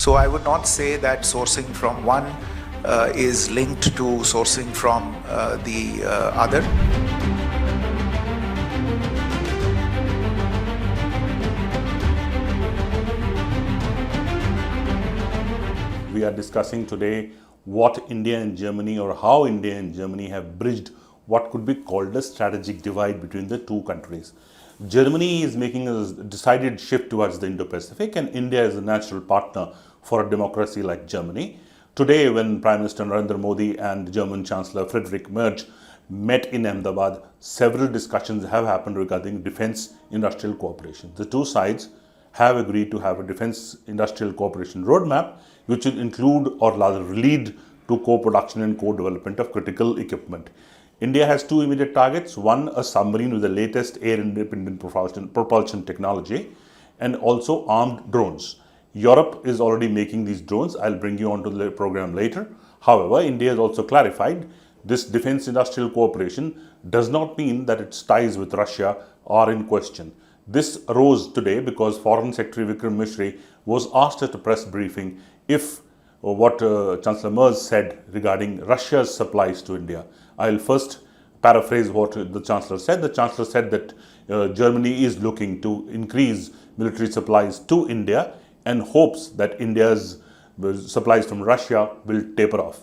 So I would not say that sourcing from one is linked to sourcing from the other. We are discussing today what India and Germany, or how India and Germany have bridged what could be called a strategic divide between the two countries. Germany is making a decided shift towards the Indo-Pacific, and India is a natural partner for a democracy like Germany. Today, when Prime Minister Narendra Modi and German Chancellor Friedrich Merz met in Ahmedabad, several discussions have happened regarding defense industrial cooperation. The two sides have agreed to have a defense industrial cooperation roadmap, which will include or rather lead to co-production and co-development of critical equipment. India has two immediate targets: one, a submarine with the latest air-independent propulsion technology, and also armed drones. Europe is already making these drones. I'll bring you onto the program later. However, India has also clarified this defense industrial cooperation does not mean that its ties with Russia are in question. This arose today because Foreign Secretary Vikram Misri was asked at a press briefing if what Chancellor Merz said regarding Russia's supplies to India. I'll first paraphrase what the Chancellor said. The Chancellor said that Germany is looking to increase military supplies to India and hopes that India's supplies from Russia will taper off.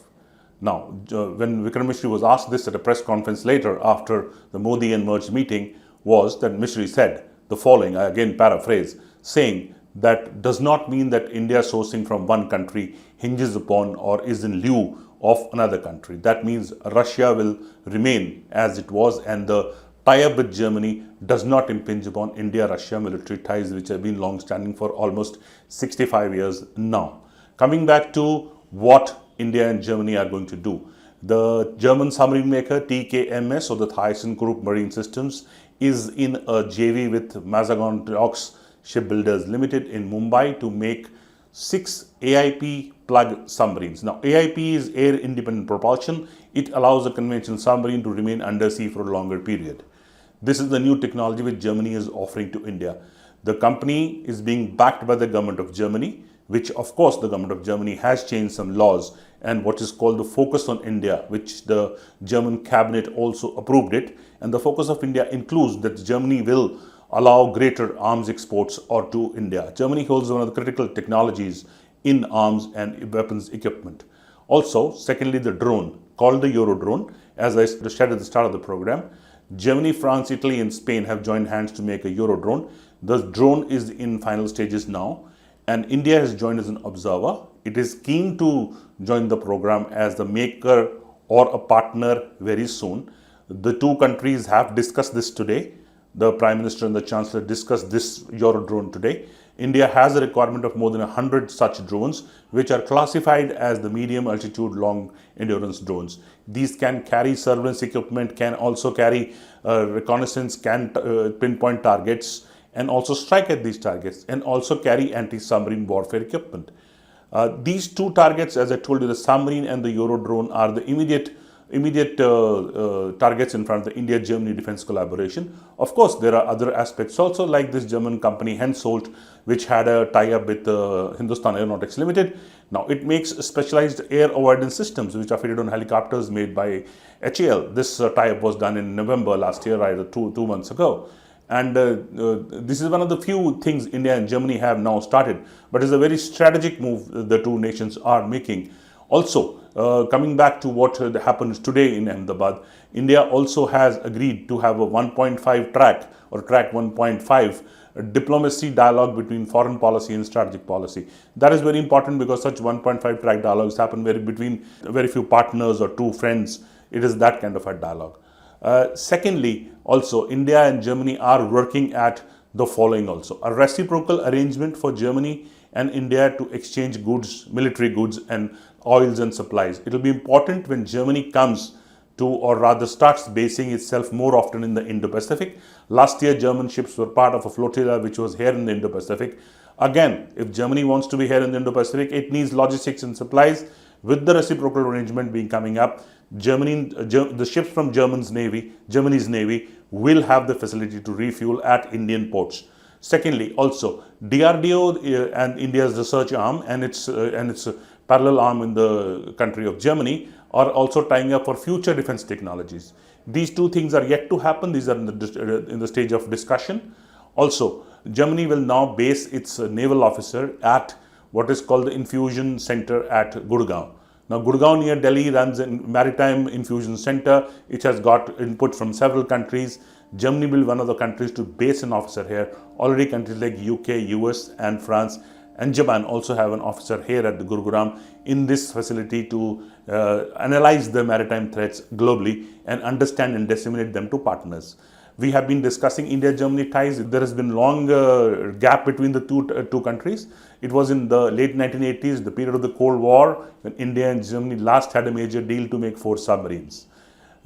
Now, when Vikram Misri was asked this at a press conference later after the Modi and Merz meeting, was that Misri said the following, I again paraphrase, saying that does not mean that India sourcing from one country hinges upon or is in lieu of another country. That means Russia will remain as it was, and the tie-up with Germany does not impinge upon India-Russia military ties, which have been long-standing for almost 65 years now. Coming back to what India and Germany are going to do. The German submarine maker TKMS, or the ThyssenKrupp Marine Systems, is in a JV with Mazagon Docks Shipbuilders Limited in Mumbai to make 6 AIP plug submarines. Now, AIP is air independent propulsion. It allows a conventional submarine to remain undersea for a longer period. This is the new technology which Germany is offering to India. The company is being backed by the government of Germany, which of course the government of Germany has changed some laws, and what is called the focus on India, which the German cabinet also approved it. And the focus of India includes that Germany will allow greater arms exports or to India. Germany holds one of the critical technologies in arms and weapons equipment. Also, secondly, the drone called the Eurodrone. As I said at the start of the program, Germany, France, Italy and Spain have joined hands to make a Eurodrone. The drone is in final stages now, and India has joined as an observer. It is keen to join the program as the maker or a partner very soon. The two countries have discussed this today. The Prime Minister and the Chancellor discussed this Eurodrone today. India has a requirement of more than 100 such drones, which are classified as the medium altitude long endurance drones. These can carry surveillance equipment, can also carry reconnaissance, can pinpoint targets and also strike at these targets, and also carry anti-submarine warfare equipment. These two targets, as I told you, the submarine and the Eurodrone, are the immediate targets in front of the India-Germany defense collaboration. Of course, there are other aspects also, like this German company Hensoldt, which had a tie-up with Hindustan Aeronautics Limited. Now, it makes specialized air avoidance systems, which are fitted on helicopters made by HAL. This tie-up was done in November last year, either two months ago. And this is one of the few things India and Germany have now started, but it's a very strategic move the two nations are making. Also, coming back to what happened today in Ahmedabad, India also has agreed to have a 1.5 track or track 1.5 diplomacy dialogue between foreign policy and strategic policy. That is very important because such 1.5 track dialogues happen between very few partners or two friends. It is that kind of a dialogue. Secondly, also India and Germany are working at the following also: a reciprocal arrangement for Germany and India to exchange goods, military goods and oils and supplies. It will be important when Germany comes to, or rather starts basing itself more often in the Indo-Pacific. Last year, German ships were part of a flotilla which was here in the Indo-Pacific. Again, if Germany wants to be here in the Indo-Pacific, it needs logistics and supplies. With the reciprocal arrangement being coming up, the ships from Germany's Navy will have the facility to refuel at Indian ports. Secondly, also DRDO and India's research arm and its parallel arm in the country of Germany are also tying up for future defense technologies. These two things are yet to happen. These are in the stage of discussion. Also, Germany will now base its naval officer at what is called the Infusion Center at Gurgaon. Now, Gurgaon near Delhi runs a Maritime Infusion Center. It has got input from several countries. Germany will be one of the countries to base an officer here. Already countries like UK, US and France and Japan also have an officer here at the Gurugram in this facility to analyze the maritime threats globally and understand and disseminate them to partners. We have been discussing India-Germany ties. There has been long gap between the two countries. It was in the late 1980s, the period of the Cold War, when India and Germany last had a major deal to make 4 submarines.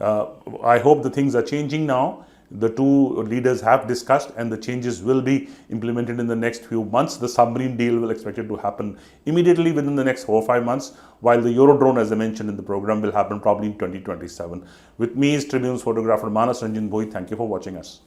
I hope the things are changing now. The two leaders have discussed and the changes will be implemented in the next few months. The submarine deal will expected to happen immediately within the next 4 or 5 months, while the Eurodrone, as I mentioned in the program, will happen probably in 2027. With me is Tribune's photographer Manas Ranjan Bhoi. Thank you for watching us.